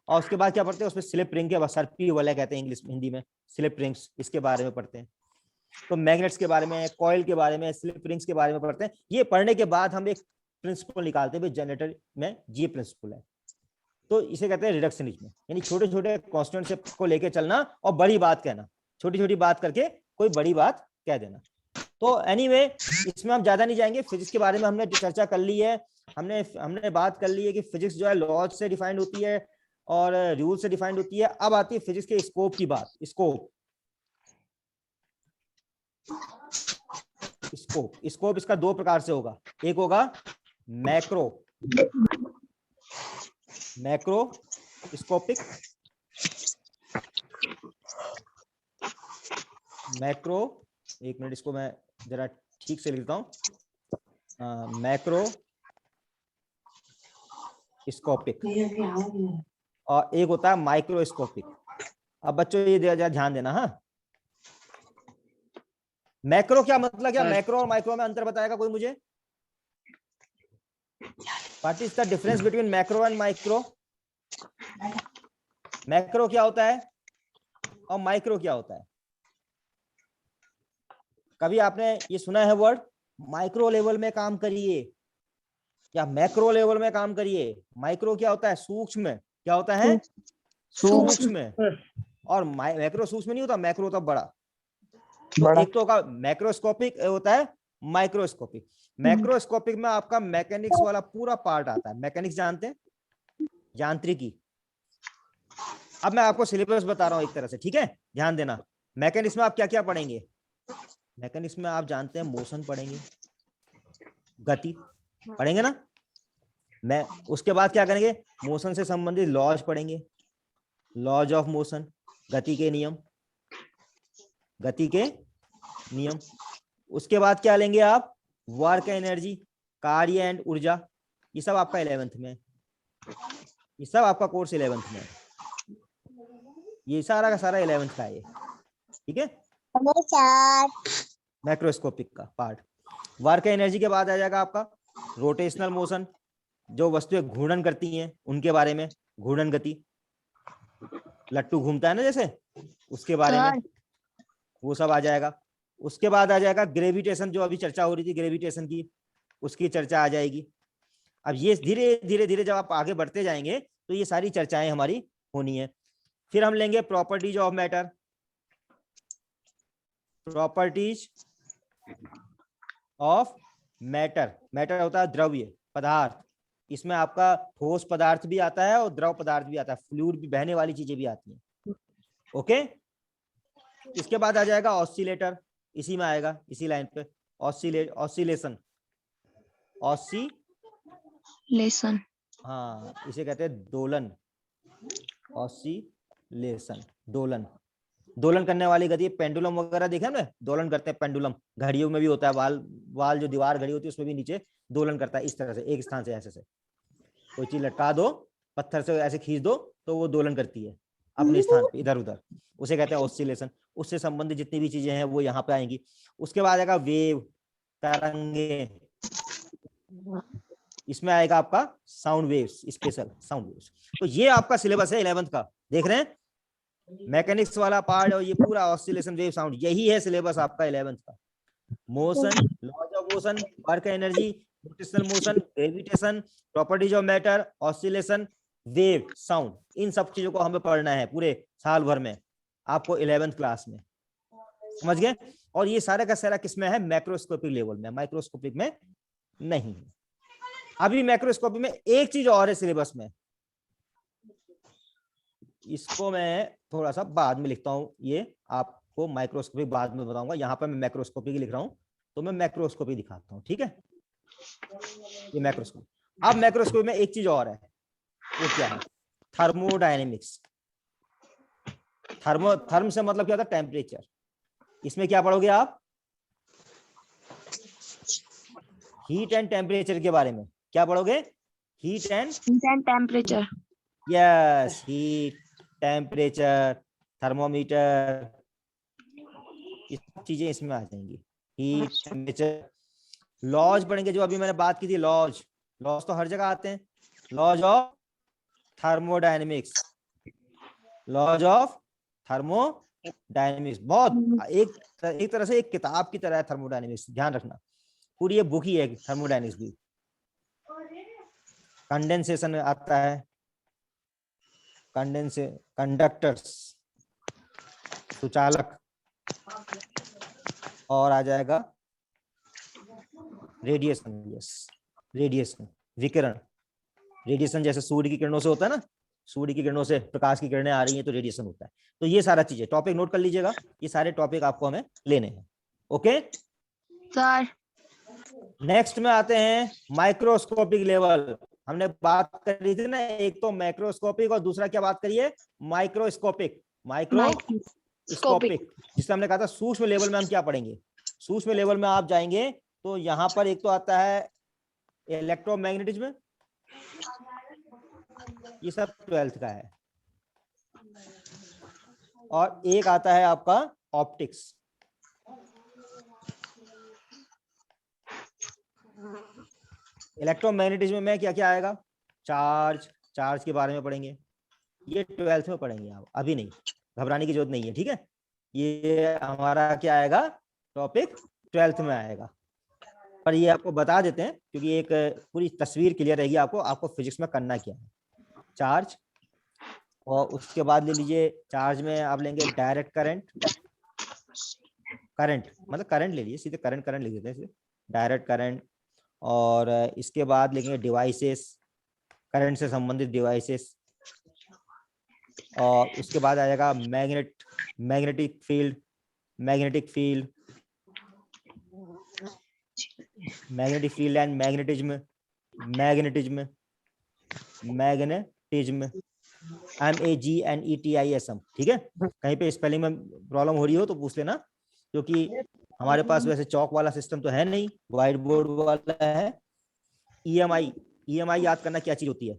और उसके बाद क्या पढ़ते हैं, उसमें स्लिप रिंग के, सर्पी वाला कहते हैं इंग्लिश में, हिंदी में स्लिप रिंग्स, इसके बारे में पढ़ते हैं। तो मैग्नेट्स के बारे में, कॉइल के बारे में, स्लिप रिंग्स के बारे में पढ़ते हैं। ये पढ़ने के बाद हम एक प्रिंसिपल निकालते हैं, जनरेटर में ये प्रिंसिपल है, तो इसे कहते हैं रिडक्शनिज्म, यानी छोटे छोटे कांस्टेंट को लेके चलना और बड़ी बात कहना, छोटी छोटी बात करके कोई बड़ी बात कह देना। तो एनीवे इसमें हम ज्यादा नहीं जाएंगे, फिजिक्स के बारे में हमने चर्चा कर ली है, हमने बात कर ली है कि फिजिक्स जो है लॉज से डिफाइंड होती है और रूल से डिफाइंड होती है। अब आती है फिजिक्स के स्कोप की बात। स्कोप, स्कोप, स्कोप इसका 2 प्रकार से होगा, एक होगा मैक्रो, मैक्रोस्कोपिक, मैक्रो, एक मिनट इसको मैं जरा ठीक से लिखता हूं, मैक्रोस्कोपिक, और एक होता है माइक्रोस्कोपिक। अब बच्चों ये जरा ध्यान देना, हाँ, मैक्रो क्या मतलब, क्या मैक्रो और माइक्रो में अंतर बताएगा कोई मुझे? What is the difference between macro and micro? Macro क्या होता है और माइक्रो क्या होता है? कभी आपने ये सुना है वर्ड, माइक्रो लेवल में काम करिए या मैक्रो लेवल में काम करिए? माइक्रो क्या होता है, सूक्ष्म, क्या होता है, सूक्ष्म, और मैक्रो सूक्ष्म नहीं होता, मैक्रो होता बड़ा। तो एक तो होगा मैक्रोस्कोपिक, होता है माइक्रोस्कोपिक। मैक्रोस्कोपिक में आपका मैकेनिक्स वाला पूरा पार्ट आता है। मैकेनिक्स जानते हैं, यांत्रिकी। अब मैं आपको सिलेबस बता रहा हूं एक तरह से, ठीक है, ध्यान देना। मैकेनिक्स में आप क्या क्या पढ़ेंगे? मैकेनिक्स में आप जानते हैं मोशन पढ़ेंगे, गति पढ़ेंगे ना। मैं उसके बाद क्या करेंगे, मोशन से संबंधित लॉज पढ़ेंगे, लॉज ऑफ मोशन, गति के नियम, गति के नियम। उसके बाद क्या लेंगे आप, वर्क एनर्जी, कार्य एंड ऊर्जा। ये सब आपका 11th में, ये सब आपका कोर्स 11th में, ये सारा का सारा 11th का है, ठीक है। मैक्रोस्कोपिक का पार्ट। वर्क एनर्जी के बाद आ जाएगा आपका रोटेशनल मोशन, जो वस्तुएं घूर्णन करती हैं उनके बारे में, घूर्णन गति, लट्टू घूमता है ना जैसे, उसके बारे में, वो सब आ जाएगा। उसके बाद आ जाएगा ग्रेविटेशन, जो अभी चर्चा हो रही थी ग्रेविटेशन की, उसकी चर्चा आ जाएगी। अब ये धीरे धीरे धीरे जब आप आगे बढ़ते जाएंगे तो ये सारी चर्चाएं हमारी होनी है। फिर हम लेंगे properties of matter, properties of matter. Matter होता है द्रव्य पदार्थ, इसमें आपका ठोस पदार्थ भी आता है और द्रव पदार्थ भी आता है, फ्लूइड भी, बहने वाली चीजें भी आती हैं। ओके, इसके बाद आ जाएगा ऑसिलेटर, इसी में आएगा, इसी लाइन पे। Oscillation, lesson. हाँ इसे कहते हैं दोलन। ऑसिलेशन, दोलन, दोलन करने वाली गति। पेंडुलम वगैरह देखे ना, दोलन करते हैं पेंडुलम, घड़ियों में भी होता है, वाल जो दीवार घड़ी होती है उसमें भी नीचे दोलन करता है, इस तरह से एक स्थान से ऐसे से कोई चीज लटका दो, पत्थर से ऐसे खींच दो तो वो दोलन करती है अपने स्थान पे इधर उधर, उसे कहते हैं ऑसिलेशन। उससे संबंधित जितनी भी चीजें हैं वो यहाँ पे आएंगी। उसके बाद आएगा वेव, तरंगे, इसमें आएगा आपका sound waves, special sound waves. तो ये आपका सिलेबस है 11th का, देख रहे हैं, मैकेनिक्स वाला पार्ट और ये पूरा ऑसिलेशन, वेव, साउंड, यही है सिलेबस आपका 11th का। Motion, laws of motion, work energy, rotational motion, gravitation, properties of matter, oscillation, wave, sound, इन सब चीजों को हमें पढ़ना है पूरे साल भर में आपको 11th क्लास में, समझ गए। और ये सारा का सारा किसमें है, मैक्रोस्कोपिक लेवल में, माइक्रोस्कोपिक में नहीं है। अभी मैक्रोस्कोपिक में एक चीज और है सिलेबस में, इसको मैं थोड़ा सा बाद में लिखता हूं, ये आपको माइक्रोस्कोपिक बाद में बताऊंगा, यहाँ पर मैं मैक्रोस्कोपिक लिख रहा हूं तो मैं मैक्रोस्कोपिक दिखाता हूं, ठीक है। ये मैक्रोस्कोप। अब मैक्रोस्कोप में एक चीज और है, वो क्या है, थर्मोडायनेमिक्स। थर्म से मतलब क्या होता है, टेम्परेचर। इसमें क्या पढ़ोगे आप, हीट एंड टेम्परेचर के बारे में क्या पढ़ोगे, heat and temperature. Yes, heat, temperature, thermometer, ये सब चीजें इसमें आ जाएंगी। हीट, टेम्परेचर, लॉज पढ़ेंगे, जो अभी मैंने बात की थी, लॉज तो हर जगह आते हैं। Laws of thermodynamics, laws of thermodynamics, बहुत एक तरह से एक किताब की तरह है थर्मोडायनेमिक्स, ध्यान रखना, पूरी ये बुक ही है थर्मोडायनेमिक्स भी। कंडेंसेशन आता है, कंडक्टर्स, सुचालक, और आ जाएगा रेडिएशन, यस, रेडिएशन, विकिरण। रेडिएशन जैसे सूर्य की किरणों से होता है ना, सूर्य की किरणों से प्रकाश की किरणें आ रही हैं तो रेडिएशन होता है। तो ये सारा चीजें, टॉपिक नोट कर लीजिएगा, ये सारे टॉपिक आपको हमें लेने हैं, ओके सर। नेक्स्ट में आते हैं माइक्रोस्कोपिक लेवल। हमने बात करी थी ना, एक तो मैक्रोस्कोपिक और दूसरा क्या बात करिए, माइक्रोस्कोपिक। माइक्रोस्कोपिक जिससे हमने कहा था सूक्ष्म लेवल में हम क्या पढ़ेंगे, सूक्ष्म लेवल में आप जाएंगे तो यहाँ पर एक तो आता है इलेक्ट्रोमैग्नेटिज्म, ये सब 12th का है, और एक आता है आपका ऑप्टिक्स। इलेक्ट्रोमैग्नेटिज्म में क्या क्या आएगा, चार्ज के बारे में पढ़ेंगे, ये 12th में पढ़ेंगे आप, अभी नहीं, घबराने की जरूरत नहीं है, ठीक है। ये हमारा क्या आएगा, टॉपिक 12th में आएगा, पर ये आपको बता देते हैं क्योंकि एक पूरी तस्वीर क्लियर रहेगी आपको फिजिक्स में करना क्या है। चार्ज, और उसके बाद ले लीजिए, चार्ज में आप लेंगे डायरेक्ट करंट मतलब करंट ले लीजिए, सीधे करंट लिख देते हैं, डायरेक्ट करंट। और इसके बाद लेंगे डिवाइसेस, करंट से संबंधित डिवाइसेस, और उसके बाद आ जाएगा magnetic field, magnetic field and magnetism, MEGNETISM, ठीक है। कहीं पे स्पेलिंग में प्रॉब्लम हो रही हो तो पूछ लेना, क्योंकि हमारे पास वैसे चौक वाला सिस्टम तो है नहीं, व्हाइट बोर्ड वाला है। EMI याद करना क्या चीज होती है,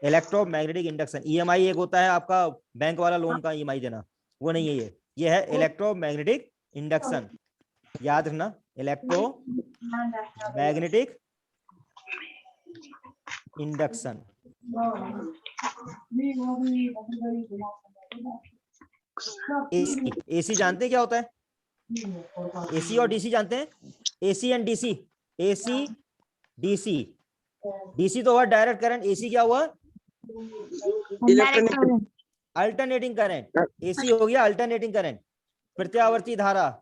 इलेक्ट्रोमैग्नेटिक इंडक्शन। EMI एक होता है आपका बैंक वाला लोन का EMI देना, वो नहीं है ये है इलेक्ट्रोमैग्नेटिक इंडक्शन, याद रखना, इलेक्ट्रोमैग्नेटिक इंडक्शन। AC जानते हैं क्या होता है, AC और DC जानते हैं, AC and DC, AC DC तो हुआ डायरेक्ट करंट, AC क्या हुआ, अल्टरनेटिंग करंट। AC हो गया अल्टरनेटिंग करंट, प्रत्यावर्ती धारा।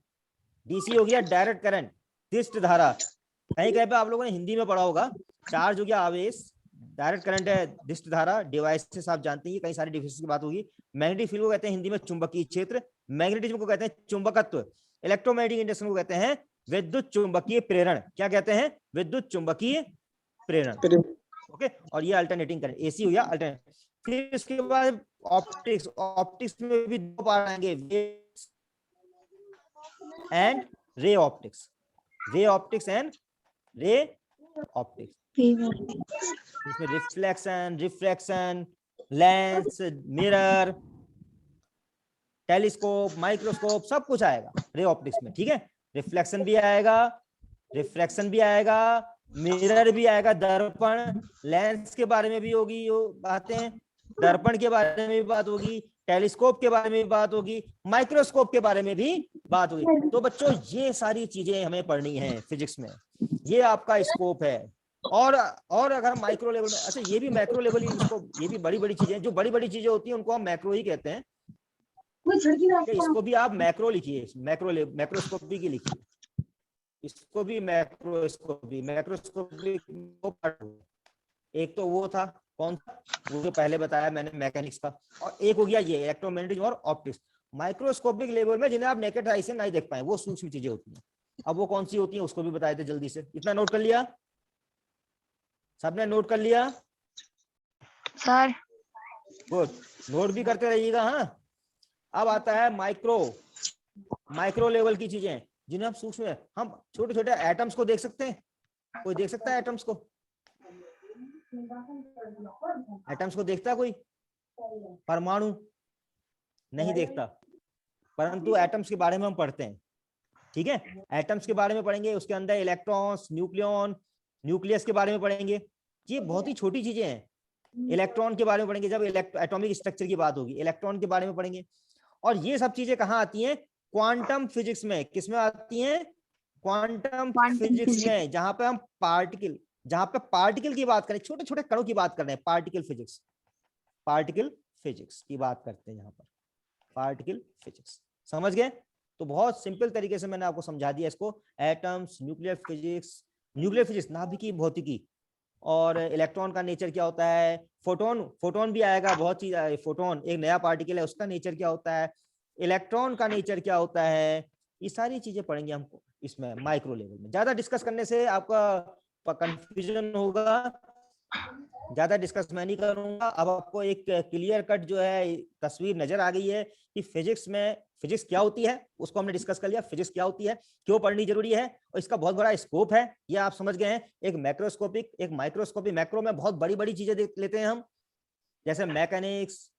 DC हो गया डायरेक्ट करंट, दिष्ट धारा। कहीं कहीं पे आप लोगों ने हिंदी में पढ़ा होगा, चार्ज हो गया आवेश, डायरेक्ट करंट है दिष्ट धारा, डिवाइसेस आप जानते हैं, कई सारे डिवाइसेस की बात होगी। मैग्नेटिक फील्ड को कहते हैं हिंदी में चुंबकीय क्षेत्र, मैग्नेटिज्म को कहते हैं चुंबकत्व, इलेक्ट्रोमैग्नेटिक इंडक्शन को कहते हैं विद्युत चुंबकीय प्रेरण। क्या कहते हैं? विद्युत चुंबकीय प्रेरण। ओके, और ये अल्टरनेटिंग करंट, एसी हो या अल्टरनेट। फिर इसके बाद ऑप्टिक्स, ऑप्टिक्स में भी दो पार्ट आएंगे, and ray optics, wave optics and ray optics. इसमें reflection, refraction, lens, mirror, telescope, microscope सब कुछ आएगा रे ऑप्टिक्स में। ठीक है, रिफ्लेक्शन भी आएगा, रिफ्रैक्शन भी आएगा, मिरर भी आएगा, दर्पण, लेंस के बारे में भी होगी बातें, दर्पण के बारे में भी बात होगी, टेलीस्कोप के बारे में भी बात होगी, माइक्रोस्कोप के बारे में भी बात होगी। तो बच्चों ये सारी चीजें हमें पढ़नी है फिजिक्स में, ये आपका स्कोप है। और अगर माइक्रो लेवल में, अच्छा ये भी मैक्रो लेवल ही, इसको ये भी बड़ी बड़ी चीजें, जो बड़ी बड़ी चीजें होती हैं उनको हम मैक्रो ही कहते हैं। इसको भी आप मैक्रो लिखिए, मैक्रोस्कोपी की लिखिए, इसको भी मैक्रोस्कोपी, मैक्रोस्कोपी एक तो वो था, कौन सा, वो जो पहले बताया मैंने मैकेनिक्स का, और एक हो गया ये इलेक्ट्रोमैग्नेटिज्म और ऑप्टिक्स। माइक्रोस्कोपिक लेवल में जिन्हें आप नेकेड आई से नहीं देख पाए, वो सूक्ष्म चीजें होती हैं। अब वो कौन सी होती हैं उसको भी बताए थे जल्दी से। इतना नोट कर लिया? सबने नोट कर लिया? सर गुड, नोट भी करते रहिएगा। हाँ, अब आता है माइक्रो लेवल की चीजें, जिन्हें हम सूक्ष्म है। हम छोटे छोटे एटम्स को देख सकते हैं? कोई देख सकता है एटम्स को? एटम्स को देखता कोई? परमाणु नहीं देखता, परंतु एटम्स के बारे में हम पढ़ते हैं। ठीक है, एटम्स के बारे में पढ़ेंगे, उसके अंदर इलेक्ट्रॉन्स, न्यूक्लियन, न्यूक्लियस के बारे में पढ़ेंगे। ये बहुत ही छोटी चीजें हैं। इलेक्ट्रॉन के बारे में पढ़ेंगे जब एटॉमिक स्ट्रक्चर की बात होगी, इलेक्ट्रॉन के बारे में पढ़ेंगे। और ये सब चीजें कहाँ आती हैं? क्वांटम फिजिक्स में। किसमें आती हैं? क्वांटम फिजिक्स में, जहां पे हम पार्टिकल की बात करें, छोटे छोटे कणों की बात कर रहे हैं, पार्टिकल फिजिक्स की बात करते हैं यहाँ पर, पार्टिकल फिजिक्स। समझ गए? तो बहुत सिंपल तरीके से मैंने आपको समझा दिया इसको। एटम्स, न्यूक्लियर फिजिक्स नाभिकीय भौतिकी, और इलेक्ट्रॉन का नेचर क्या होता है, फोटोन भी आएगा, बहुत चीज। फोटोन एक नया पार्टिकल है, उसका नेचर क्या होता है, इलेक्ट्रॉन का नेचर क्या होता है, ये सारी चीजें पढ़ेंगे हमको इसमें माइक्रो लेवल में। ज्यादा डिस्कस करने से आपका कंफ्यूजन होगा, ज्यादा डिस्कस मैं नहीं करूंगा। अब आपको एक क्लियर कट जो है तस्वीर नजर आ गई है कि फिजिक्स क्या होती है, उसको हमने डिस्कस कर लिया। फिजिक्स क्या होती है, क्यों पढ़नी जरूरी है, और इसका बहुत बड़ा स्कोप है, ये आप समझ गए हैं। एक मैक्रोस्कोपिक, एक माइक्रोस्कोपिक। मैक्रो में बहुत बड़ी बड़ी चीजें देख लेते हैं हम, जैसे mechanics,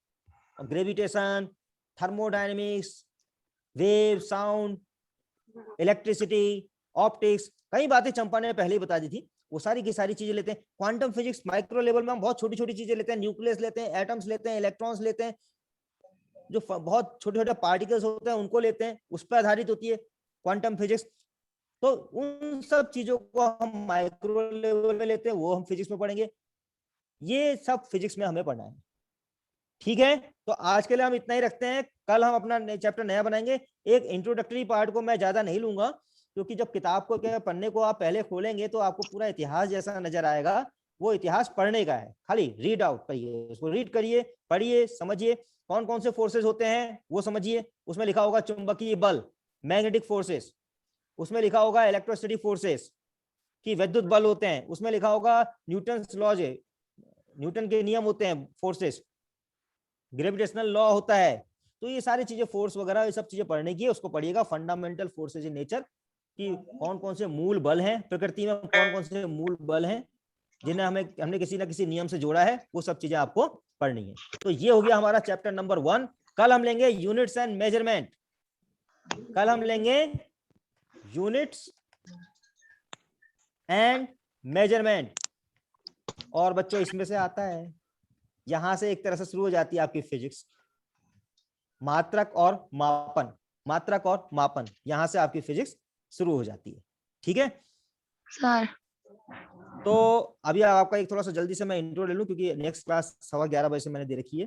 gravitation, thermodynamics, wave, sound, electricity, optics, कई बातें चंपा ने पहले ही बता दी थी, वो सारी की सारी चीजें लेते हैं। क्वांटम फिजिक्स माइक्रो लेवल में हम बहुत छोटी छोटी चीजें लेते हैं, न्यूक्लियस लेते हैं, एटम्स लेते हैं, इलेक्ट्रॉन्स लेते हैं, जो बहुत छोटे छोटे पार्टिकल्स होते हैं उनको लेते हैं, उस पर आधारित होती है क्वांटम फिजिक्स। तो उन सब चीजों को हम माइक्रो लेवल में लेते हैं, वो हम फिजिक्स में पढ़ेंगे। ये सब फिजिक्स में हमें पढ़ना है। ठीक है, तो आज के लिए हम इतना ही रखते हैं। कल हम अपना चैप्टर नया बनाएंगे। एक इंट्रोडक्टरी पार्ट को मैं ज्यादा नहीं लूंगा, क्योंकि जब किताब को पढ़ने को आप पहले खोलेंगे तो आपको पूरा इतिहास जैसा नजर आएगा। वो इतिहास पढ़ने का है, खाली रीड आउट करिए, उसको रीड करिए, पढ़िए, समझिए कौन कौन से फोर्सेस होते हैं वो समझिए। उसमें लिखा होगा चुंबकीय बल, मैग्नेटिक फोर्सेस, उसमें लिखा होगा इलेक्ट्रोस्टैटिक फोर्सेस कि विद्युत बल होते हैं, उसमें लिखा होगा न्यूटन्स लॉज, न्यूटन के नियम होते हैं, फोर्सेस, ग्रेविटेशनल लॉ होता है। तो ये सारी चीजें, फोर्स वगैरह, ये सब चीजें पढ़ने की है, उसको पढ़िएगा। फंडामेंटल फोर्सेज इन नेचर, कि कौन कौन से मूल बल हैं प्रकृति में, कौन कौन से मूल बल हैं जिन्हें हमने किसी ना किसी नियम से जोड़ा है, वो सब चीजें आपको पढ़नी है। तो ये हो गया हमारा चैप्टर नंबर 1। कल हम लेंगे यूनिट्स एंड मेजरमेंट, कल हम लेंगे यूनिट्स एंड मेजरमेंट। और बच्चों इसमें से आता है, यहां से एक तरह से शुरू हो जाती है आपकी फिजिक्स, मात्रक और मापन, मात्रक और मापन, यहां से आपकी फिजिक्स शुरू हो जाती है। ठीक है सर। तो अभी आपका एक थोड़ा सा जल्दी से मैं इंट्रो ले लूं, क्योंकि नेक्स्ट क्लास 11:15 बजे से मैंने दे रखी है।